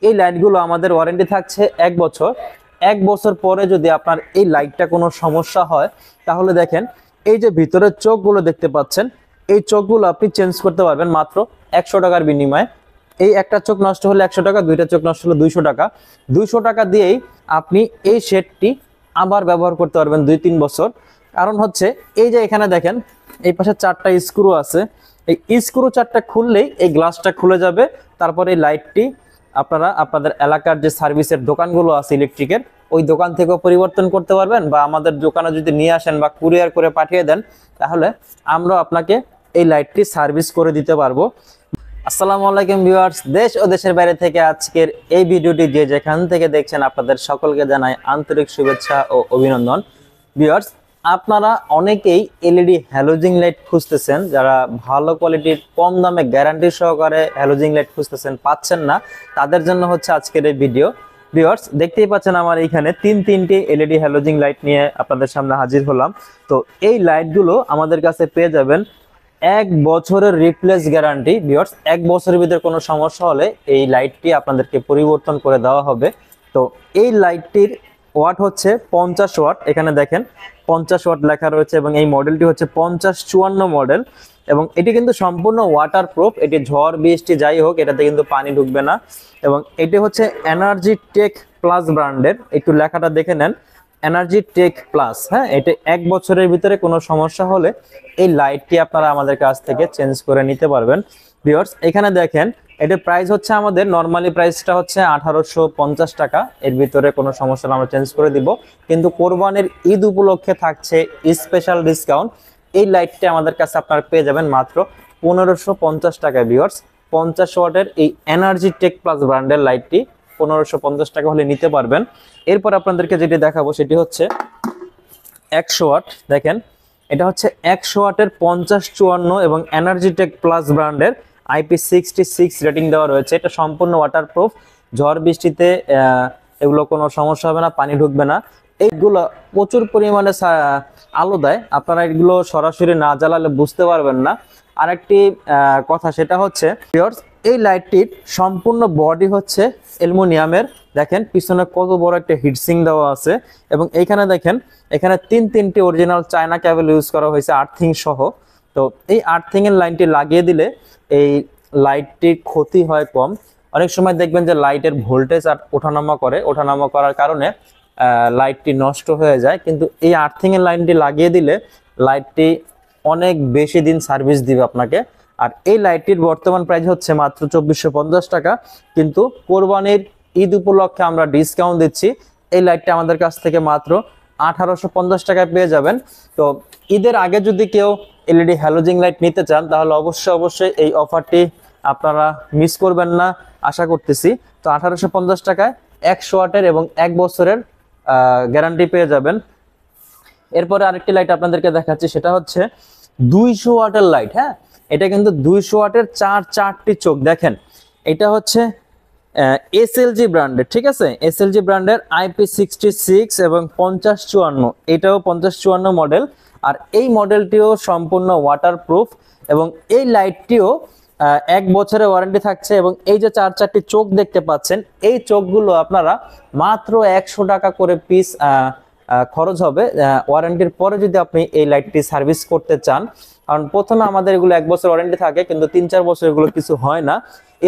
এই লাইটগুলো আমাদের ওয়ারেন্টি থাকছে 1 বছর। 1 বছর পরে যদি আপনার এই লাইটটা কোনো সমস্যা হয়, তাহলে দেখেন এই যে ভিতরের চোখগুলো দেখতে পাচ্ছেন, এই চোখগুলো আপনি চেঞ্জ করতে পারবেন মাত্র 100 টাকার বিনিময়ে। এই একটা চোখ নষ্ট হলে 100 টাকা, দুইটা চোখ নষ্ট হলে 200 টাকা। 200 টাকা দিয়েই আপনি এই সেটটি আবার ব্যবহার করতে পারবেন 2-3 বছর। কারণ হচ্ছে এই যে এখানে দেখেন এই পাশে 4টা স্ক্রু আছে, এই স্ক্রু 4টা খুললেই এই গ্লাসটা খুলে যাবে। তারপরে এই লাইটটি আপনারা আপনাদের এলাকার যে সার্ভিসের দোকানগুলো আছে ইলেকট্রিকের, ওই দোকান থেকেও পরিবর্তন করতে পারবেন, বা আমাদের দোকানে যদি নিয়ে আসেন বা কুরিয়ার করে পাঠিয়ে দেন, তাহলে আমরা আপনাকে এই লাইটটি সার্ভিস করে দিতে পারবো। আসসালামু আলাইকুম ভিউয়ার্স, দেশ ও দেশের বাইরে থেকে আজকের এই ভিডিওটি যে যেখান থেকে দেখছেন আপনাদের সকলকে জানাই আন্তরিক শুভেচ্ছা ও অভিনন্দন। ভিউয়ার্স, আপনারা অনেকেই এলইডি হ্যালোজিং লাইট খুঁজতেছেন, যারা ভালো কোয়ালিটির কম দামে গ্যারান্টি সহকারে হ্যালোজিং লাইট খুঁজতেছেন, পাচ্ছেন না, তাদের জন্য হচ্ছে আজকের এই ভিডিও। ভিউয়ার্স, দেখতেই পাচ্ছেন আমার এইখানে তিনটি এলইডি হ্যালোজিং লাইট নিয়ে আপনাদের সামনে হাজির হলাম। তো এই লাইটগুলো আমাদের কাছে পেয়ে যাবেন 1 বছরের রিপ্লেস গ্যারান্টি। ভিউয়ার্স, 1 বছরের ভিতরে কোনো সমস্যা হলে এই লাইটটি আপনাদেরকে পরিবর্তন করে দেওয়া হবে। তো এই লাইটটির ওয়াট হচ্ছে 50 ওয়াট, এখানে দেখেন 50 ওয়াট লেখা রয়েছে, এবং এই মডেলটি হচ্ছে 5054 মডেল, এবং এটি কিন্তু সম্পূর্ণ ওয়াটার প্রুফ। এটি ঝড় বৃষ্টি যাই হোক এটাতে কিন্তু পানি ঢুকবে না। এবং এটি হচ্ছে এনার্জি টেক প্লাস ব্র্যান্ডের, একটু লেখাটা দেখে নেন, এনার্জি টেক প্লাস। হ্যাঁ, এটা 1 বছরের ভিতরে কোনো সমস্যা হলে এই লাইটটি আপনারা আমাদের কাছ থেকে চেঞ্জ করে নিতে পারবেন। ভিউয়ার্স, এখানে দেখেন এটার প্রাইস হচ্ছে, আমাদের নর্মালি প্রাইসটা হচ্ছে 1850 টাকা। এর ভিতরে কোনো সমস্যা হলে আমরা চেঞ্জ করে দিব, কিন্তু কোরবানির ঈদ উপলক্ষে থাকছে স্পেশাল ডিসকাউন্ট। এই লাইটটি আমাদের কাছে আপনারা পেয়ে যাবেন মাত্র 1550 টাকায়। ভিউয়ার্স, 50 ওয়াটের এই এনার্জি টেক প্লাস ব্র্যান্ডের লাইটটি 1550 টাকা হলে নিতে পারবেন। এরপর আপনাদেরকে যেটি দেখাবো সেটি হচ্ছে 100 ওয়াট। দেখেন এটা হচ্ছে 100 ওয়াটের 5054 এবং এনার্জি টেক প্লাস ব্র্যান্ডের IP66 রেটিং দেওয়া রয়েছে। এটা সম্পূর্ণ ওয়াটারপ্রুফ, ঝড় বৃষ্টিতে এগুলো কোনো সমস্যা হবে না, পানি ঢুকবে না। এইগুলো প্রচুর পরিমাণে আলো দেয়, আপনারা এগুলো সরাসরি না জ্বালালে বুঝতে পারবেন না। আরেকটি কথা সেটা হচ্ছে ভিউয়ার্স, এই লাইটটির সম্পূর্ণ বডি হচ্ছে অ্যালুমিনিয়ামের। দেখেন পিছনে কত বড় একটা হিটসিং দেওয়া আছে, এবং এইখানে দেখেন এখানে তিনটি অরিজিনাল চায়না কেবল ইউজ করা হয়েছে আর্থিং সহ। তো এই আর্থিং এর লাইনটি লাগিয়ে দিলে এই লাইটটির ক্ষতি হয় কম। অনেক সময় দেখবেন যে লাইটের ভোল্টেজ আর ওঠানামা করার কারণে লাইটটি নষ্ট হয়ে যায়, কিন্তু এই আর্থিং এর লাইনটি লাগিয়ে দিলে লাইটটি অনেক বেশি দিন সার্ভিস দিবে আপনাকে। আর এই লাইটটির বর্তমান প্রাইস হচ্ছে মাত্র 2450 টাকা, কিন্তু কোরবানির ঈদ উপলক্ষে আমরা ডিসকাউন্ট দিচ্ছি। এই লাইটটা আমাদের কাছ থেকে মাত্র 1850 টাকায় পেয়ে যাবেন। তো ঈদের আগে যদি কেউ এলইডি হ্যালোজিং লাইট নিতে চান, তাহলে অবশ্যই এই অফারটি আপনারা মিস করবেন না আশা করতেছি। তো 1850 টাকায় 100 ওয়াটের এবং 1 বছরের গ্যারান্টি পেয়ে যাবেন। এরপরে আরেকটি লাইট আপনাদেরকে দেখাচ্ছি, সেটা হচ্ছে 200 ওয়াটের লাইট। হ্যাঁ, এটা কিন্তু 200 ওয়াটের চারটি চোখ। দেখেন এটা হচ্ছে এসএলজি ব্র্যান্ডের, ঠিক আছে, এসএলজি ব্র্যান্ডের IP66 এবং 5054, এটাও 5054 মডেল। আর এই মডেলটিও সম্পূর্ণ ওয়াটারপ্রুফ, এবং এই লাইটটিও 1 বছরের ওয়ারেন্টি থাকছে। এবং এই যে চারটি চোখ দেখতে পাচ্ছেন, এই চোখগুলো আপনারা মাত্র 100 টাকা করে পিস খরচ হবে ওয়ারেন্টির পরে যদি আপনি এই লাইটটি সার্ভিস করতে চান। কারণ প্রথমে আমাদের এগুলো 1 বছর ওয়ারেন্টি থাকে, কিন্তু 3-4 বছর এগুলো কিছু হয় না।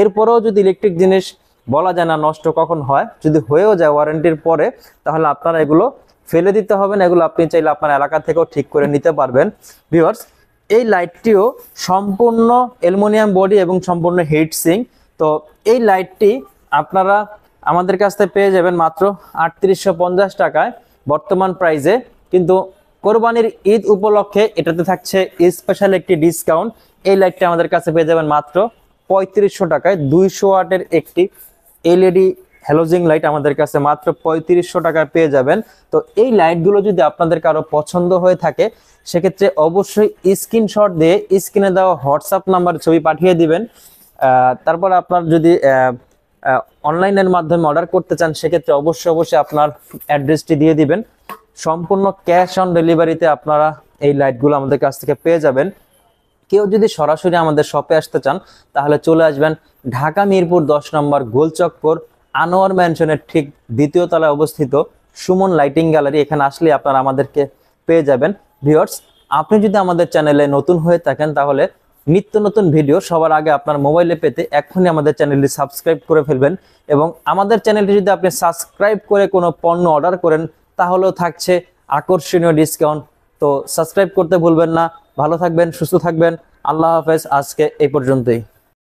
এরপরেও যদি ইলেকট্রিক জিনিস বলা যায় না নষ্ট কখন হয়, যদি হয়েও যায় ওয়ারেন্টির পরে, তাহলে আপনারা এগুলো ফেলে দিতে হবে না, এগুলো আপনি চাইলে আপনার এলাকা থেকেও ঠিক করে নিতে পারবেন। ভিউয়ার্স, এই লাইটটিও সম্পূর্ণ অ্যালুমিনিয়াম বডি এবং সম্পূর্ণ হিট সিং। তো এই লাইটটি আপনারা আমাদের কাছ থেকে পেয়ে যাবেন মাত্র 3850 টাকায় বর্তমান প্রাইসে, কিন্তু কোরবানির ঈদ উপলক্ষে এটাতে থাকছে স্পেশাল একটি ডিসকাউন্ট। এই লাইটটি আমাদের কাছে পেয়ে যাবেন মাত্র 3500 টাকায়। 200 ওয়াটের একটি এলইডি হ্যালোজিং লাইট আমাদের কাছে মাত্র 3500 টাকায় পেয়ে যাবেন। তো এই লাইটগুলো যদি আপনাদের কারো পছন্দ হয়ে থাকে, সেক্ষেত্রে অবশ্যই স্ক্রিনশট দিয়ে স্ক্রিনে দেওয়া হোয়াটসঅ্যাপ নাম্বার ছবি পাঠিয়ে দিবেন। তারপর আপনার যদি অনলাইনের মাধ্যমে অর্ডার করতে চান, সেক্ষেত্রে অবশ্যই আপনার অ্যাড্রেসটি দিয়ে দিবেন। সম্পূর্ণ ক্যাশ অন ডেলিভারিতে আপনারা এই লাইটগুলো আমাদের কাছ থেকে পেয়ে যাবেন। কেউ যদি সরাসরি আমাদের শপে আসতে চান, তাহলে চলে আসবেন ঢাকা মিরপুর 10 নম্বর গোলচক্কর আনোয়ার ম্যানশনের ঠিক দ্বিতীয় তলায় অবস্থিত সুমন লাইটিং গ্যালারি। এখানে আসলে আপনারা আমাদেরকে পেয়ে যাবেন। ভিউয়ার্স, আপনি যদি আমাদের চ্যানেলে নতুন হয়ে থাকেন তাহলে নিত্য নতুন ভিডিও সবার আগে আপনার মোবাইলে পেতে এখনই আমাদের চ্যানেলটি সাবস্ক্রাইব করে ফেলবেন। এবং আমাদের চ্যানেলটি যদি আপনি সাবস্ক্রাইব করে কোনো পণ্য অর্ডার করেন তাহলেও থাকছে আকর্ষণীয় ডিসকাউন্ট। তো সাবস্ক্রাইব করতে ভুলবেন না। ভালো থাকবেন, সুস্থ থাকবেন। আল্লাহ হাফেজ। আজকে এই পর্যন্তই।